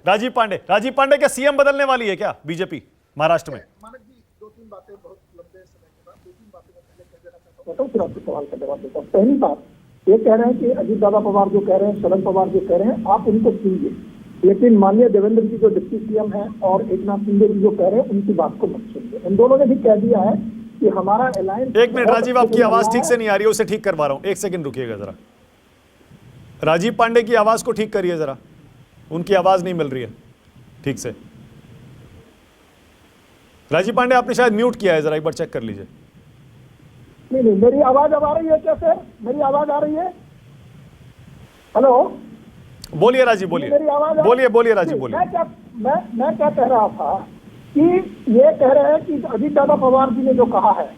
राजीव पांडे क्या सीएम बदलने वाली है क्या बीजेपी महाराष्ट्र में? मानक जी, दो तीन बातें बहुत लंबे समय के बाद, दो तीन बातें मैं पहले कह देना चाहता हूँ, फिर आपके सवाल का जवाब देता हूँ। पहली बात ये कह रहे हैं कि अजीत दादा पवार जो कह रहे हैं, शरद पवार जो कह रहे हैं, आप उनको सुनिए, लेकिन माननीय देवेंद्र जी जो डिप्टी सीएम है और एकनाथ शिंदे जी जो कह रहे हैं उनकी बात को मत सुनिए। इन दोनों ने भी कह दिया है कि हमारा अलायंस। एक मिनट राजीव, आपकी आवाज ठीक से नहीं आ रही है, उसे ठीक करवा रहा हूं, एक सेकंड रुकिएगा जरा। राजीव पांडे की आवाज को ठीक करिए जरा, उनकी आवाज नहीं मिल रही है ठीक से। राजीव पांडे आपने शायद म्यूट किया है, जरा एक बार चेक कर लीजिए। नहीं, मेरी आवाज अब आ रही है क्या सर? मेरी आवाज आ रही है? हेलो, बोलिए राजीव, बोलिए बोलिए राजीव बोलिए। मैं क्या कह रहा था कि ये कह रहे हैं कि अजीत दादा पवार जी ने जो कहा है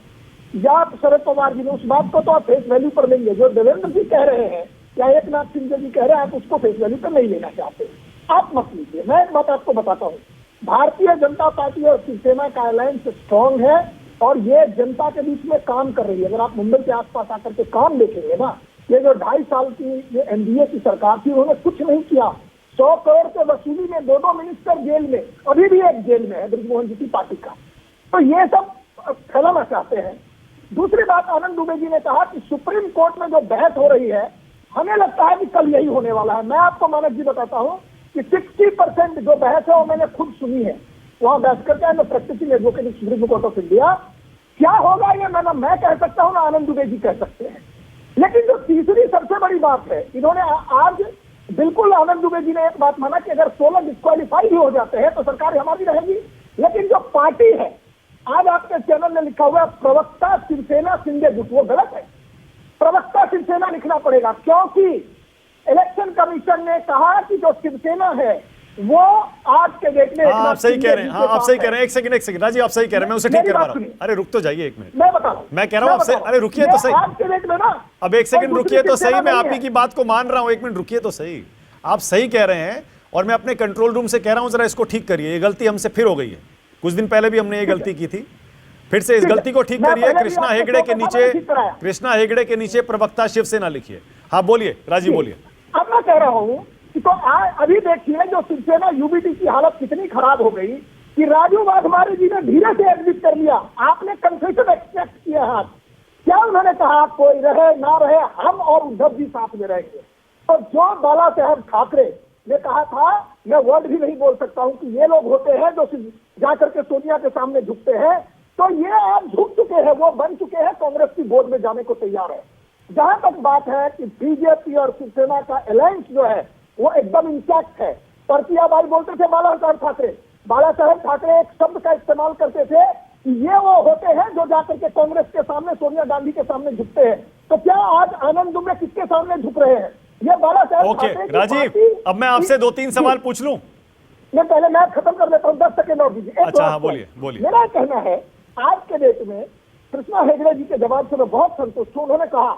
या शरद पवार जी ने, उस बात को तो आप फेस वैल्यू पर लेंगे। जो देवेंद्र जी कह रहे हैं या एकनाथ शिंदे जी कह रहे हैं, आप उसको फेस वैल्यू पर नहीं लेना चाहते, आप मत लीजिए। मैं एक बात आपको बताता हूँ, भारतीय जनता पार्टी और शिवसेना का अलायंस स्ट्रॉन्ग है और ये जनता के बीच में काम कर रही है। अगर आप मुंबई के आसपास आकर के काम देखेंगे ना, ये जो 2.5 साल की ये एनडीए की सरकार थी, उन्होंने कुछ नहीं किया। 100 करोड़ के वसूली में 2 मिनिस्टर जेल में, अभी भी एक जेल में है ब्रजमोहन जी की पार्टी का। तो ये सब फैलाना चाहते हैं। दूसरी बात, आनंद दुबे जी ने कहा कि सुप्रीम कोर्ट में जो बहस हो रही है, हमें लगता है कि कल यही होने वाला है। मैं आपको मानक जी बताता हूँ कि 60% जो बहस है वो मैंने खुद सुनी है, वहां बैठ करके practising advocate Supreme Court of India. क्या होगा ये ना मैं कह सकता हूँ ना आनंद दुबे जी कह सकते हैं। लेकिन जो तीसरी सबसे बड़ी बात है, इन्होंने आज बिल्कुल आनंद दुबे जी ने एक बात माना कि अगर 16 डिस्क्वालीफाई भी हो जाते हैं तो सरकार हमारी रहेगी। लेकिन जो पार्टी है, आज आपके चैनल में लिखा हुआ है प्रवक्ता शिवसेना शिंदे गुट, वो गलत है। प्रवक्ता शिवसेना लिखना पड़ेगा, क्योंकि इलेक्शन कमीशन ने कहा कि जो शिवसेना है वो आज के डेट में। आप सही कह रहे हैं, हाँ आप सही कह रहे हैं। एक सेकंड राजीव, आप सही कह रहे हैं, मैं उसे ठीक करवा रहा हूँ। अरे रुक तो जाइए एक मिनट, मैं बता रहा हूँ, मैं कह रहा हूँ आपसे। अरे रुकिए तो सही, आज के डेट में ना, अब एक सेकंड रुकिए तो सही, मैं आप ही की बात को मान रहा हूँ। एक मिनट रुकिए तो सही, आप सही कह रहे हैं और मैं अपने कंट्रोल रूम से कह रहा हूँ जरा इसको ठीक करिए, ये गलती हमसे फिर हो गई है। कुछ दिन पहले भी हमने ये गलती की थी, फिर से इस गलती को ठीक करिए। कृष्णा हेगड़े के नीचे प्रवक्ता शिवसेना लिखिए। हाँ बोलिए राजीव, बोलिए। अब मैं कह रहा हूँ कि तो अभी देखिए जो शिवसेना यूबीटी की हालत कितनी खराब हो गई कि राजू वाघमारे जी ने धीरे से एग्जिट कर लिया। आपने कंसेशन एक्सपेक्ट किया है, क्या उन्होंने कहा कोई रहे ना रहे हम और उद्धव जी साथ में रहेंगे। तो जो बाला साहब ठाकरे ने कहा था, मैं वर्ड भी नहीं बोल सकता हूं कि ये लोग होते हैं जो जाकर के सोनिया के सामने झुकते हैं, तो ये आज झुक चुके हैं, वो बन चुके हैं, कांग्रेस की गोद में जाने को तैयार है। जहां तक बात है कि बीजेपी और शिवसेना का अलायंस जो है वो एकदम इंटैक्ट है। परतिया बाई बोलते थे बाला साहब ठाकरे एक शब्द का इस्तेमाल करते थे कि ये वो होते हैं जो जाकर के कांग्रेस के सामने, सोनिया गांधी के सामने झुकते हैं। तो क्या आज आनंद दुबे किसके सामने झुक रहे हैं? ये बाला साहब ठाकरे की राजीव, अब मैं आपसे 2-3 सवाल पूछ लूं। मैं खत्म कर देता हूँ, 10 सेकेंड और दीजिए। अच्छा हाँ बोलिए। मेरा कहना है आज के डेट में कृष्णा हेगड़े जी के जवाब से मैं बहुत संतुष्ट हूं। उन्होंने कहा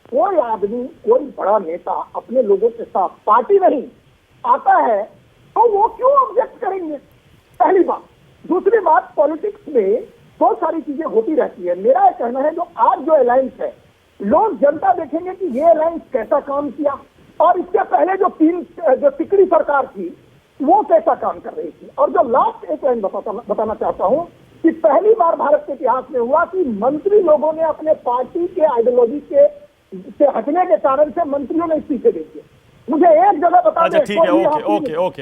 कोई आदमी, कोई बड़ा नेता अपने लोगों के साथ पार्टी नहीं आता है तो वो क्यों ऑब्जेक्ट करेंगे, पहली बात। दूसरी बात, पॉलिटिक्स में बहुत सारी चीजें होती रहती है। मेरा यह कहना है जो आज जो अलायंस है, लोग जनता देखेंगे कि ये अलायंस कैसा काम किया और इसके पहले जो तिकड़ी सरकार थी वो कैसा काम कर रही थी। और जो लास्ट एक लाइन बताना चाहता हूं कि पहली बार भारत के इतिहास में हुआ कि मंत्री लोगों ने अपने पार्टी के आइडियोलॉजी से हटने के कारण से मंत्रियों ने इस्तीफे दे दिए। मुझे एक जगह बता दें। ठीक है,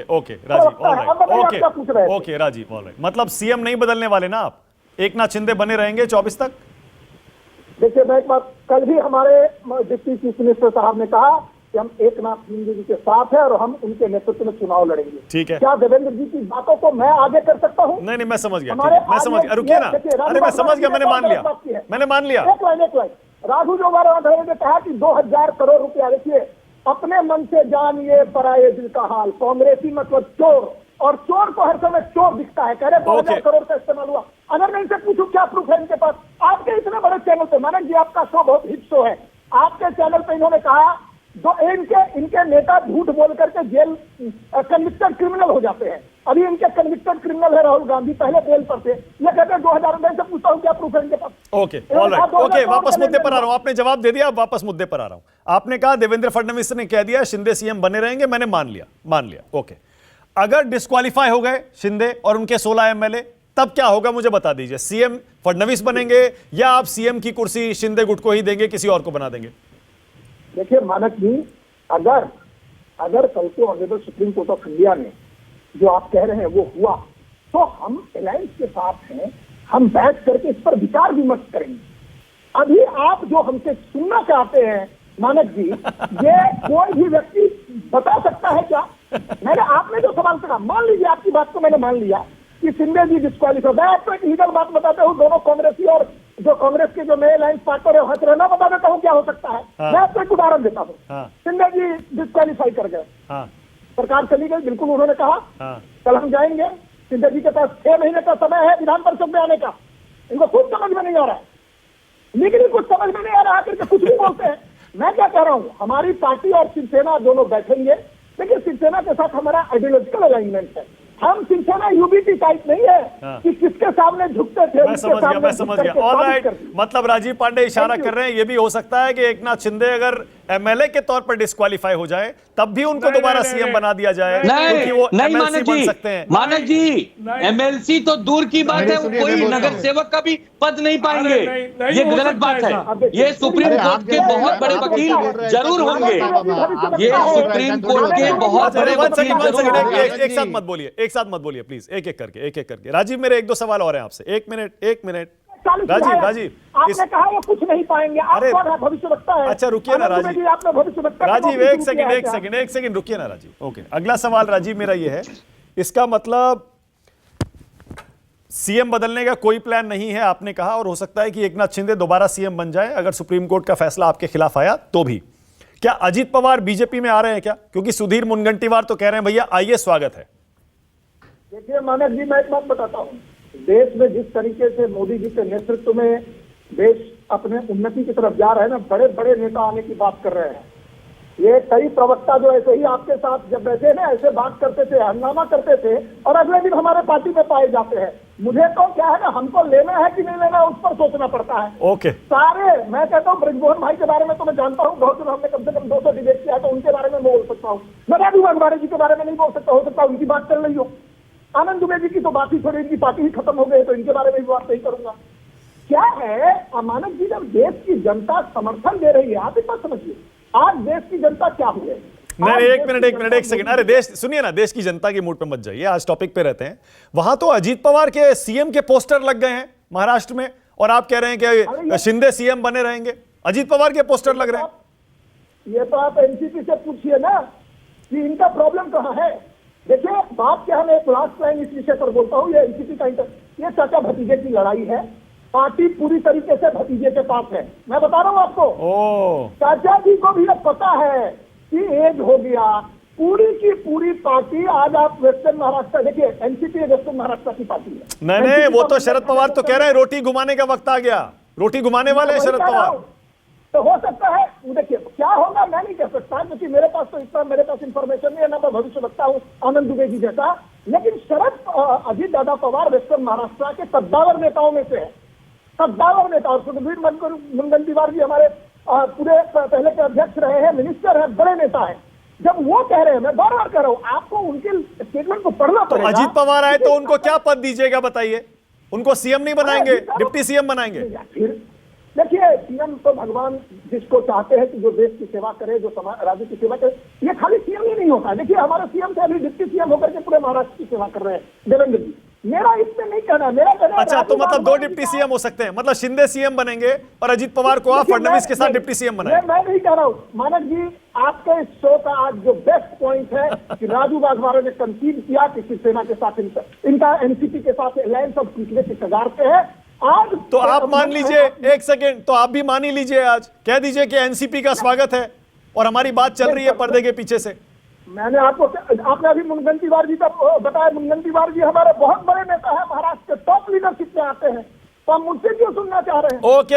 okay Rajiv, alright, okay Rajiv, alright. मतलब सीएम नहीं बदलने वाले ना आप, एकनाथ शिंदे बने रहेंगे 24 तक? देखिए मैं एक बात, कल भी हमारे डिप्टी चीफ मिनिस्टर साहब ने कहा कि हम एकनाथ शिंदे जी के साथ हैं और हम उनके नेतृत्व में चुनाव लड़ेंगे। ठीक है, क्या देवेंद्र जी की बातों को मैं आगे कर सकता हूँ? नहीं मैं समझ गया, मैं समझ गया, रुकिए ना। अरे मैं समझ गया, मैंने मान लिया। एक लाइन राघु जोगाड़े ने कहा कि 2000 करोड़ रुपया, देखिए अपने मन से जानिए पराये दिल का हाल, कांग्रेसी मतलब चोर, और चोर को हर समय चोर दिखता है। कह रहे 2000 करोड़ का इस्तेमाल हुआ। अगर मैं इनसे पूछूं क्या प्रूफ है इनके पास? आपके इतने बड़े चैनल पे, मानक जी आपका शो बहुत हिट शो है, आपके चैनल पे इन्होंने कहा जो इनके नेता झूठ बोल करके जेल कन्विक्टेड क्रिमिनल हो जाते हैं। अभी इनके कन्विक्टेड क्रिमिनल है राहुल गांधी, पहले बेल पर थे। ये कहते हैं 2000 से पूछता हूँ क्या प्रूफ है इनके पास? ओके ऑलराइट, ओके वापस मुद्दे पर आ रहा हूं। आपने जवाब दे दिया, अब वापस मुद्दे पर आ रहा हूं। आपने कहा देवेंद्र फडणवीस ने कह दिया शिंदे सीएम बने रहेंगे, मैंने मान लिया। ओके, अगर डिस्क्वालीफाई हो गए शिंदे और उनके 16 एमएलए, तब क्या होगा मुझे बता दीजिए। सीएम फडणवीस बनेंगे या आप सीएम की कुर्सी शिंदे गुट को ही देंगे, किसी और को बना देंगे? देखिए मानक जी, अगर कल को honourable supreme Court of India ने जो आप कह रहे हैं वो हुआ, तो हम अलायंस के साथ हैं, हम बैठ करके इस पर विचार विमर्श करेंगे। अभी आप जो हमसे सुनना चाहते हैं मानक जी, ये कोई भी व्यक्ति बता सकता है क्या? आपने जो सवाल करा, मान लीजिए आपकी बात को मैंने मान लिया कि शिंदे जी डिस्क्वालीफाई। मैं आपको एक लीगल बात बताता हूँ, दोनों कांग्रेसी और जो कांग्रेस के जो नए अलायंस पार्टनर है, हंस रहना बता देता हूँ क्या हो सकता है। मैं आपको एक उदाहरण देता हूँ। शिंदे जी डिस्क्वालीफाई कर गए, सरकार चली गई, बिल्कुल उन्होंने कहा कल हम जाएंगे। शिंदे जी के पास 6 महीने का समय है विधान परिषद में आने का। इनको कुछ समझ में नहीं आ रहा है, लेकिन कुछ समझ में नहीं आ रहा है करके कुछ भी बोलते हैं। मैं क्या कह रहा हूँ, हमारी पार्टी और शिवसेना दोनों बैठेंगे, लेकिन शिवसेना के साथ हमारा आइडियोलॉजिकल अलाइनमेंट है। हम शिवसेना यूबीटी टाइप नहीं है कि किसके सामने झुकते थे। मैं समझ गया। ऑलराइट, मतलब राजीव पांडे इशारा कर रहे हैं ये भी हो सकता है कि एकनाथ शिंदे अगर एमएलए के तौर पर डिस्क्वालीफाई हो जाए, तब भी उनको दोबारा सीएम बना दिया जाए, क्योंकि वो एमएलसी बन सकते हैं। मानक जी, एमएलसी तो दूर की बात है, कोई नगर सेवक का भी पद नहीं पाएंगे। ये गलत बात है। ये सुप्रीम कोर्ट के बहुत बड़े वकील जरूर होंगे। ये सुप्रीम कोर्ट के बहुत बड़े वकील जरूर होंगे। एक साथ मत बोलिए, एक साथ मत बोलिए प्लीज, एक एक करके। राजीव, मेरे 1-2 सवाल और हैं आपसे। एक मिनट राजीव, आपने कहा वो कुछ नहीं पाएंगे। अरे भविष्यवक्ता है। अच्छा रुकिए ना राजीव, आपने भविष्यवक्ता राजीव एक सेकंड रुकिए ना राजीव। ओके, अगला सवाल राजीव मेरा ये है, इसका मतलब सीएम बदलने का कोई प्लान नहीं है आपने कहा, और हो सकता है कि एकनाथ शिंदे दोबारा सीएम बन जाए अगर सुप्रीम कोर्ट का फैसला आपके खिलाफ आया तो भी। क्या अजीत पवार बीजेपी में आ रहे हैं क्या? क्योंकि सुधीर मुनगंटीवार तो कह रहे हैं भैया आइए स्वागत है। देखिए मानक जी, मैं एक बात बताता हूँ, देश में जिस तरीके से मोदी जी के नेतृत्व में देश अपने उन्नति की तरफ जा रहे हैं ना, बड़े बड़े नेता आने की बात कर रहे हैं। ये कई प्रवक्ता जो ऐसे ही आपके साथ जब बैठे ना, ऐसे बात करते थे, हंगामा करते थे, और अगले दिन हमारे पार्टी में पाए जाते हैं। मुझे तो क्या है ना, हमको लेना है कि नहीं लेना उस पर सोचना पड़ता है। ओके, सारे मैं कहता हूँ, ब्रिजमोहन भाई के बारे में तो मैं जानता हूँ, बहुत दिन हमने कम से कम 200 डिबेट किया, तो उनके बारे में बोल सकता हूँ। मैं राजू वाघमारे जी के बारे में नहीं बोल सकता, हो सकता है उनकी बात चल रही हो। आनंद दुबे जी की तो बात ही छोड़ी, इनकी पार्टी ही खत्म हो गई, तो इनके बारे में भी बात नहीं करूंगा। क्या है अमानक जी, जब देश की जनता समर्थन दे रही है, आप एक बात समझिए, आज देश की जनता क्या हुई है। नहीं, एक सेकंड, अरे देश सुनिए ना, देश की जनता के मूड पे मत जाइए, आज टॉपिक पे रहते हैं। वहां तो अजीत पवार के सीएम के पोस्टर लग गए हैं महाराष्ट्र में, और आप कह रहे हैं कि शिंदे सीएम बने रहेंगे, अजीत पवार के पोस्टर लग रहे हैं। ये तो आप एनसीपी से पूछिए ना कि इनका प्रॉब्लम कहां है। देखिए बात क्या है, मैं एक लास्ट लाइन इस विषय पर बोलता हूँ, ये एनसीपी का ये चाचा भतीजे की लड़ाई है। पार्टी पूरी तरीके से भतीजे के पास है, मैं बता रहा हूँ आपको। चाचा जी को भी अब पता है कि एज हो गया, पूरी की पूरी पार्टी। आज आप वेस्टर्न महाराष्ट्र देखिए, एनसीपी वेस्टर्न महाराष्ट्र की पार्टी है। नहीं, वो तो शरद पवार तो कह रहे हैं रोटी घुमाने का वक्त आ गया, रोटी घुमाने वाले हैं शरद पवार। तो हो सकता है, देखिए क्या होगा मैं नहीं कह सकता, क्योंकि मेरे पास तो इतना मेरे पास इंफॉर्मेशन नहीं है, ना मैं भविष्य रखता हूँ आनंद दुबे जी जैसा। लेकिन शरद अजीत दादा पवार वेस्टर्न महाराष्ट्र के कद्दावर नेताओं में से है, कद्दावर नेता। और सुधीर मुनगंटीवार जी हमारे पूरे पहले के अध्यक्ष रहे हैं, मिनिस्टर है, बड़े नेता है। जब वो कह रहे हैं, मैं बार बार कह रहा हूँ, आपको उनके स्टेटमेंट को पढ़ना पड़ेगा। अजीत पवार आए तो उनको क्या पद दीजिएगा बताइए? उनको सीएम नहीं बनाएंगे, डिप्टी सीएम बनाएंगे। फिर देखिए, सीएम तो भगवान जिसको चाहते हैं कि जो देश की सेवा करे, जो समाज राज्य की सेवा करे, ये खाली सीएम ही नहीं होता। देखिए हमारे सीएम से अभी डिप्टी सीएम होकर के पूरे महाराष्ट्र की सेवा कर रहे हैं देवेंद्र जी। मेरा इसमें नहीं कहना, मेरा कहना। अच्छा, तो मतलब 2 डिप्टी सीएम हो सकते हैं, मतलब शिंदे सीएम बनेंगे और अजीत पवार को आप फडणवीस के साथ डिप्टी सीएम बनाएंगे। मैं नहीं कह रहा हूँ मानक जी, आपके इस शो का आज जो बेस्ट पॉइंट है कि राजू वाघमारे ने कंसीड किया कि शिवसेना के साथ इनका एनसीपी के साथ अलायंस अब पिछले से कगार पे है। आज तो आप मान लीजिए, एक सेकेंड, तो आप भी मान ही लीजिए, आज कह दीजिए कि एनसीपी का स्वागत है और हमारी बात चल रही है पर्दे के पीछे से। मैंने आपने अभी मुनगंटीवार जी का बताया। मुनगंटीवार जी हमारे बहुत बड़े नेता है, महाराष्ट्र के टॉप लीडरशिप में आते हैं, तो आप मुझसे क्यों सुनना चाह रहे हैं? ओके,